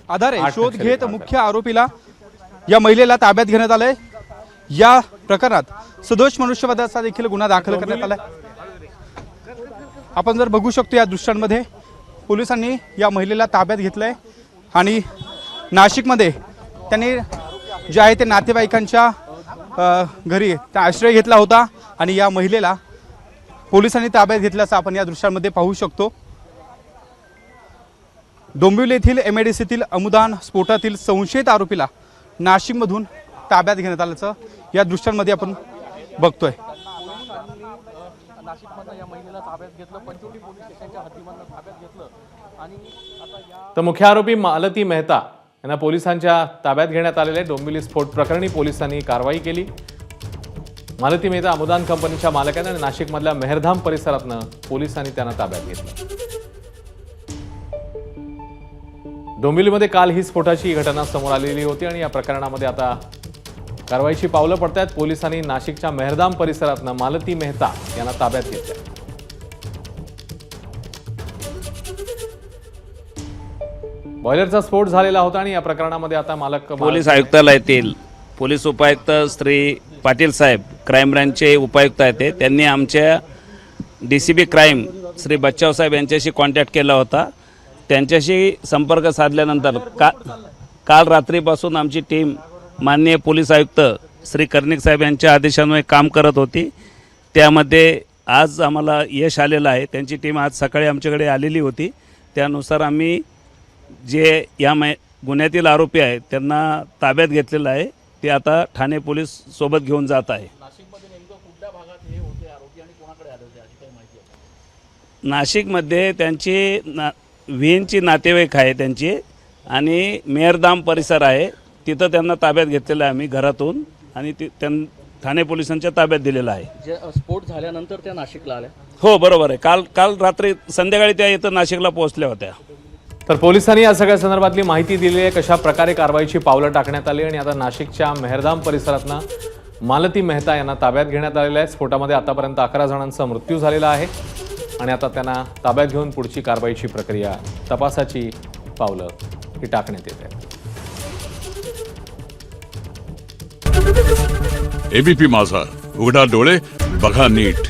आधारे शोध घेत मुख्य आरोपीला या महिलेला ताब्यात घेण्यात आलंय। या प्रकरणात सदोष मनुष्यवधाचा देखील गुन्हा दाखल करण्यात आलाय। आपण जर बघू शकतो या दृश्यांमध्ये पोलिसांनी या महिलेला ताब्यात घेतलंय आणि नाशिकमध्ये त्यांनी जे आहे ते नातेवाईकांच्या घरी त्या आश्रय घेतला होता आणि या महिलेला पोलिसांनी ताब्यात घेतल्याचं आपण या दृश्यांमध्ये पाहू शकतो। डोंबिवली येथील MIDCतील अमुदान स्फोटातील संशयित आरोपीला नाशिकमधून ताब्यात घेण्यात आल्याचं या दृश्यांमध्ये आपण बघतोय। तर मुख्य आरोपी मालती मेहता यांना पोलिसांच्या ताब्यात घेण्यात आलेले। डोंबिवली स्फोट प्रकरणी पोलिसांनी कारवाई केली। मालती मेहता अमुदान कंपनीच्या मालकाने आणि नाशिकमधल्या मेहरधाम परिसरातनं पोलिसांनी त्यांना ताब्यात घेतलं। डोंबिवलीमध्ये काल ही स्फोटाची घटना समोर आलेली होती आणि या प्रकरणामध्ये आता कारवाईची पावलं पडतायत। पोलिसांनी नाशिकच्या मेहरधाम परिसरातनं मालती मेहता यांना ताब्यात घेतलं। बॉयलरचा स्फोट झालेला होता आणि या प्रकरणामध्ये आता पोलीस आयुक्तालयातील पोलीस उपायुक्त श्री पाटील साहेब क्राईम ब्रांचचे उपायुक्त आहेत। त्यांनी आमच्या DCP क्राईम श्री बच्चाव साहेब यांच्याशी कॉन्टॅक्ट केला होता। त्यांच्याशी संपर्क साधल्यानंतर काल रात्रीपासून आमची टीम माननीय पोलीस आयुक्त श्री कर्णिक साहेब यांच्या आदेशान्वये काम करत होती। त्यामध्ये आज आम्हाला यश आलेलं आहे। त्यांची टीम आज सकाळी आमच्याकडे आलेली होती। त्यानुसार आम्ही जे या गुन्ह्यातील आरोपी आहेत त्यांना ताब्यात घेतलेलं आहे। ते आता ठाणे पोलीस सोबत घेऊन जात आहे। नाशिकमध्ये त्यांची व्हीएनची नातेवाईक आहे त्यांची आणि मेहरधाम परिसर आहे तिथं त्यांना ताब्यात घेतलेलं आहे आम्ही घरातून आणि ठाणे पोलिसांच्या ताब्यात दिलेलं आहे। जे स्फोट झाल्यानंतर त्या नाशिकला आल्या? हो बरोबर आहे। काल रात्री संध्याकाळी त्या इथं नाशिकला पोहोचल्या होत्या। तर पोलिसांनी या सगळ्या संदर्भातली माहिती दिली आहे, कशा प्रकारे कारवाईची पावलं टाकण्यात आली आणि आता नाशिकच्या मेहरधाम परिसरातनं मालती मेहता यांना ताब्यात घेण्यात आलेलं आहे। स्फोटामध्ये आतापर्यंत 11 जणांचा मृत्यू झालेला आहे आणि आता त्यांना ताब्यात घेऊन पुढची कारवाईची प्रक्रिया तपासाची पावलं ही टाकण्यात येत आहे। ABP माझा, उघडा डोळे बघा नीट।